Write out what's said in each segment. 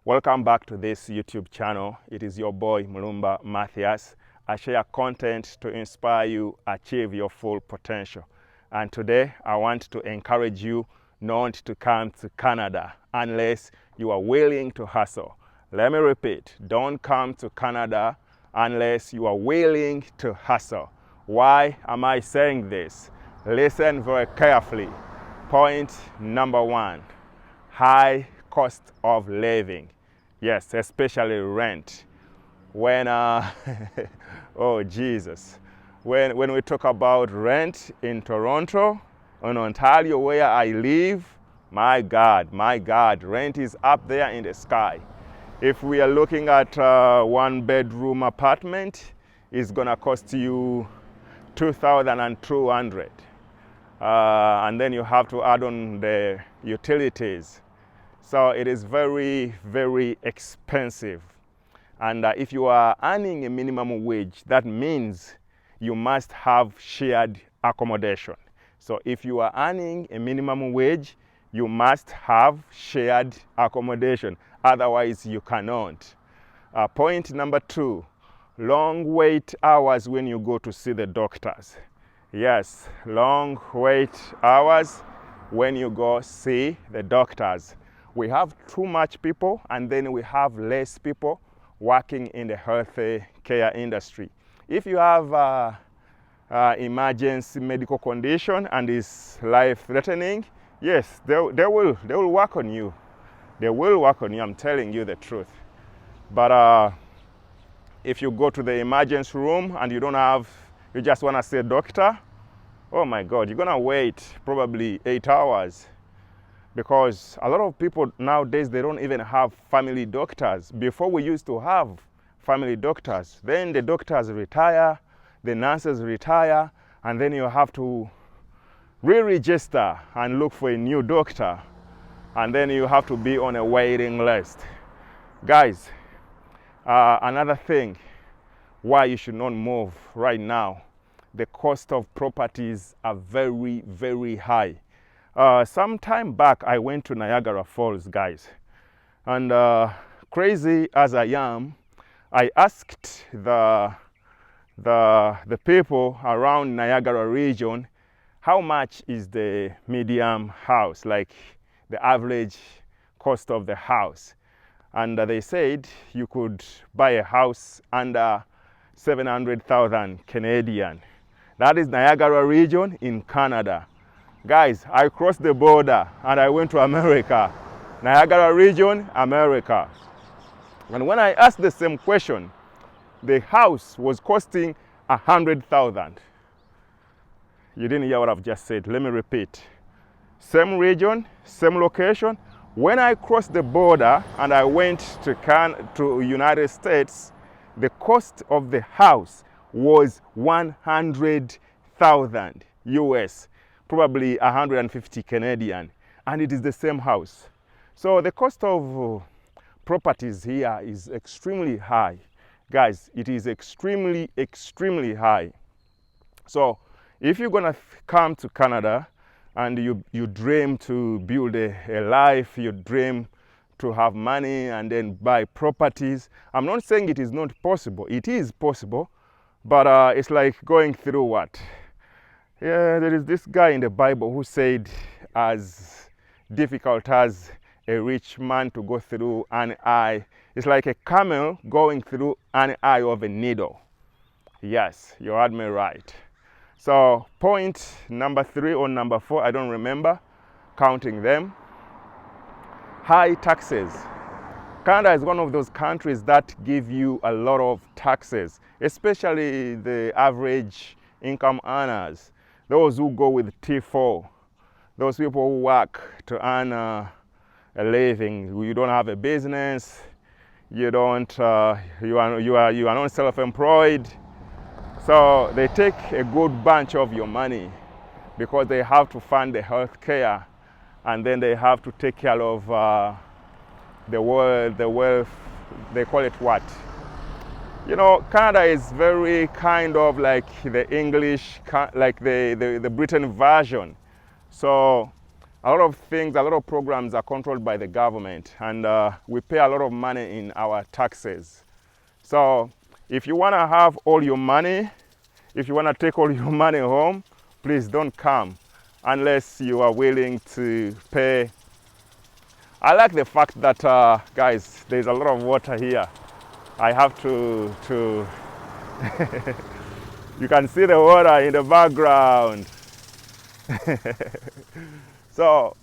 Welcome back to this YouTube channel. It is your boy Mulumba Matthias. I share content to inspire you achieve your full potential. And today I want to encourage you not to come to Canada unless you are willing to hustle. Let me repeat, don't come to Canada unless you are willing to hustle. Why am I saying this? Listen very carefully. Point number one, high cost of living. Yes, especially rent. When, oh Jesus, when we talk about rent in Toronto, in Ontario where I live, my God, rent is up there in the sky. If we are looking at a one-bedroom apartment, it's gonna cost you $2,200. And then you have to add on the utilities. So it is very, very expensive. And if you are earning a minimum wage, that means you must have shared accommodation. So if you are earning a minimum wage, you must have shared accommodation. Otherwise, you cannot. Point number two, long wait hours when you go to see the doctors. Yes, long wait hours when you go see the doctors. We have too much people and then we have less people working in the health care industry. If you have emergency medical condition and is life-threatening, yes, they will work on you. They will work on you, I'm telling you the truth. But if you go to the emergency room and you just want to see a doctor, oh my God, you're gonna wait probably 8 hours. Because a lot of people nowadays, they don't even have family doctors. Before we used to have family doctors. Then the doctors retire, the nurses retire, and then you have to re-register and look for a new doctor. And then you have to be on a waiting list. Guys, another thing why you should not move right now, the cost of properties are very, very high. Some time back, I went to Niagara Falls, guys. And crazy as I am, I asked the people around Niagara region, how much is the medium house, like the average cost of the house? And they said you could buy a house under 700,000 Canadian. That is Niagara region in Canada. Guys, I crossed the border and I went to America. Niagara region, America. And when I asked the same question, the house was costing 100,000. You didn't hear what I've just said. Let me repeat. Same region, same location. When I crossed the border and I went to United States, the cost of the house was 100,000 US. Probably 150 Canadian, and it is the same house. So the cost of properties here is extremely high. Guys, it is extremely, extremely high. So if you're gonna come to Canada and you dream to build a life, you dream to have money and then buy properties, I'm not saying it is not possible. It is possible, but it's like going through what? Yeah, there is this guy in the Bible who said, as difficult as a rich man to go through an eye, it's like a camel going through an eye of a needle. Yes, you heard me right. So point number 3 or number 4, I don't remember counting them. High taxes. Canada is one of those countries that give you a lot of taxes, especially the average income earners. Those who go with T4, those people who work to earn a living. You don't have a business, you are not self-employed. So they take a good bunch of your money because they have to fund the health care, and then they have to take care of the wealth, they call it what? You know, Canada is very kind of like the English, like the Britain version. So a lot of things, a lot of programs are controlled by the government, and we pay a lot of money in our taxes. So if you want to have all your money, if you want to take all your money home, please don't come unless you are willing to pay. I like the fact that, guys, there's a lot of water here. I have to you can see the water in the background. So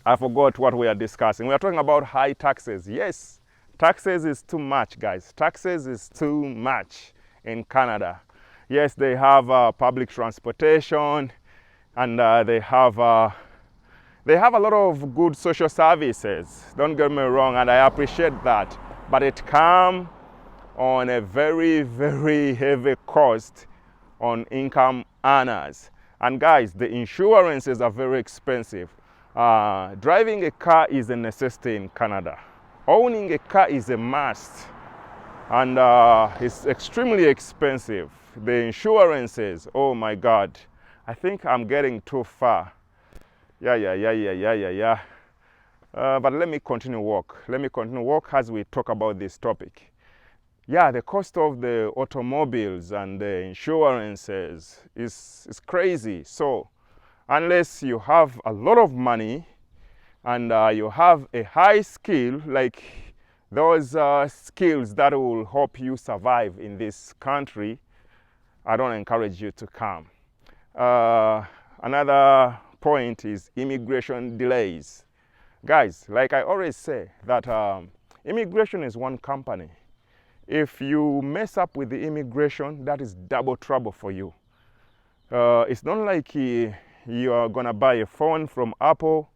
I forgot what we are discussing. We are talking about high taxes. Yes, taxes is too much, guys. Taxes is too much in Canada. Yes, they have public transportation, and they have a lot of good social services. Don't get me wrong, and I appreciate that. But it comes on a very, very heavy cost on income earners. And guys, the insurances are very expensive. Driving a car is a necessity in Canada. Owning a car is a must, and it's extremely expensive. The insurances, oh my God, I think I'm getting too far. Yeah. But let me continue walk. Let me continue walk as we talk about this topic. Yeah, the cost of the automobiles and the insurances is crazy. So unless you have a lot of money and you have a high skill, like those skills that will help you survive in this country, I don't encourage you to come. Another point is immigration delays. Guys, like I always say, that immigration is one company. If you mess up with the immigration, that is double trouble for you. It's not like you are gonna buy a phone from Apple,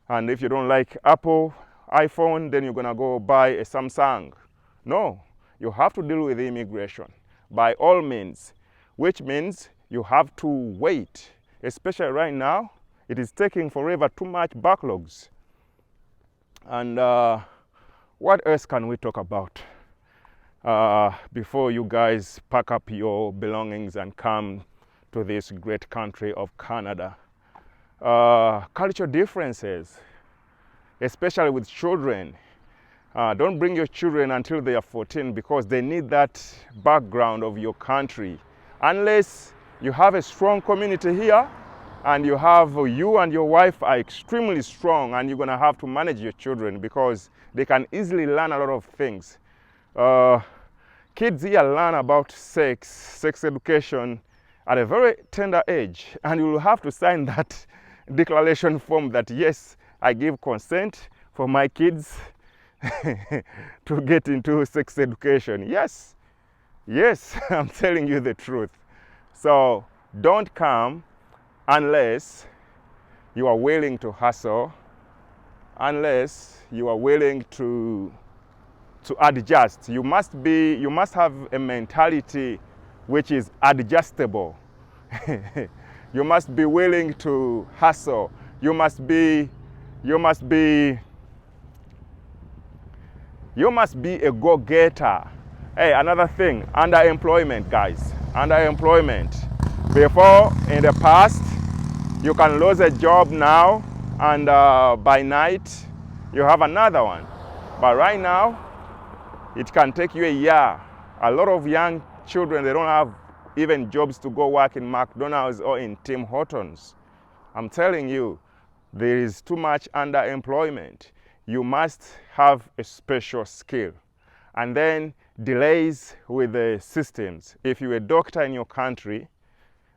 and if you don't like Apple iPhone, then you're gonna go buy a Samsung. No, you have to deal with the immigration by all means, which means you have to wait. Especially right now, it is taking forever, too much backlogs. And what else can we talk about before you guys pack up your belongings and come to this great country of Canada? Cultural differences, especially with children. Don't bring your children until they are 14, because they need that background of your country. Unless you have a strong community here, and you and your wife are extremely strong, and you're gonna have to manage your children, because they can easily learn a lot of things. Kids here learn about sex education at a very tender age, and you will have to sign that declaration form that, yes, I give consent for my kids to get into sex education. Yes, I'm telling you the truth. So don't come unless you are willing to hustle, unless you are willing to adjust. You must have a mentality which is adjustable. You must be willing to hustle. You must be a go-getter. Hey, another thing, underemployment, guys. Underemployment. Before, in the past, you can lose a job now, and by night, you have another one. But right now, it can take you a year. A lot of young children, they don't have even jobs to go work in McDonald's or in Tim Hortons. I'm telling you, there is too much underemployment. You must have a special skill. And then delays with the systems. If you're a doctor in your country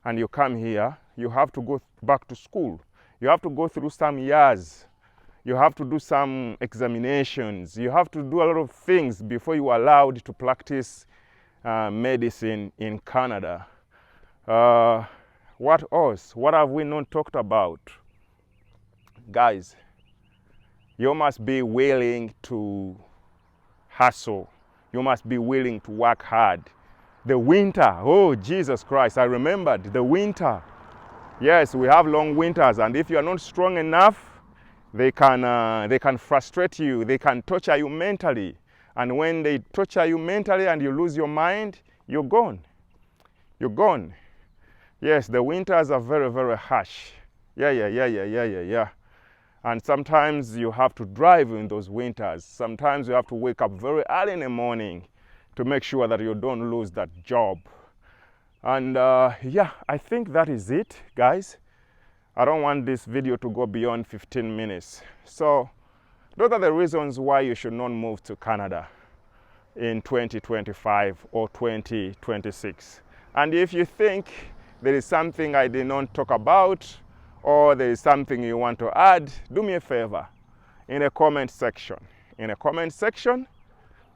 and you come here, you have to go back to school. You have to go through some years. You have to do some examinations. You have to do a lot of things before you are allowed to practice medicine in Canada. What else? What have we not talked about? Guys, you must be willing to hustle. You must be willing to work hard. The winter, oh Jesus Christ, I remembered the winter. Yes, we have long winters, and if you are not strong enough, they can frustrate you. They can torture you mentally. And when they torture you mentally and you lose your mind, you're gone. You're gone. Yes, the winters are very, very harsh. Yeah. And sometimes you have to drive in those winters. Sometimes you have to wake up very early in the morning to make sure that you don't lose that job. And yeah, I think that is it, guys. I don't want this video to go beyond 15 minutes. So those are the reasons why you should not move to Canada in 2025 or 2026. And if you think there is something I did not talk about, or there is something you want to add, do me a favor in the comment section.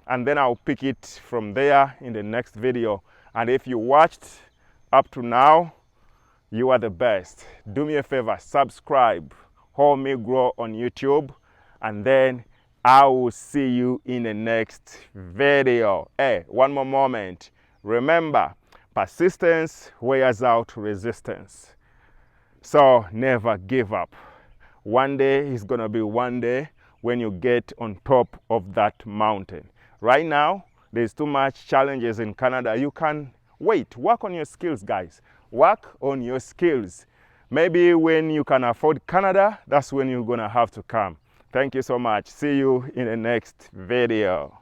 And then I'll pick it from there in the next video. And if you watched up to now, you are the best. Do me a favor, subscribe, help me grow on YouTube, and then I will see you in the next video. Hey, one more moment. Remember, persistence wears out resistance. So never give up. One day is gonna be one day when you get on top of that mountain. Right now, there's too much challenges in Canada. You can wait, work on your skills, guys. Work on your skills. Maybe when you can afford Canada, that's when you're gonna have to come. Thank you so much. See you in the next video.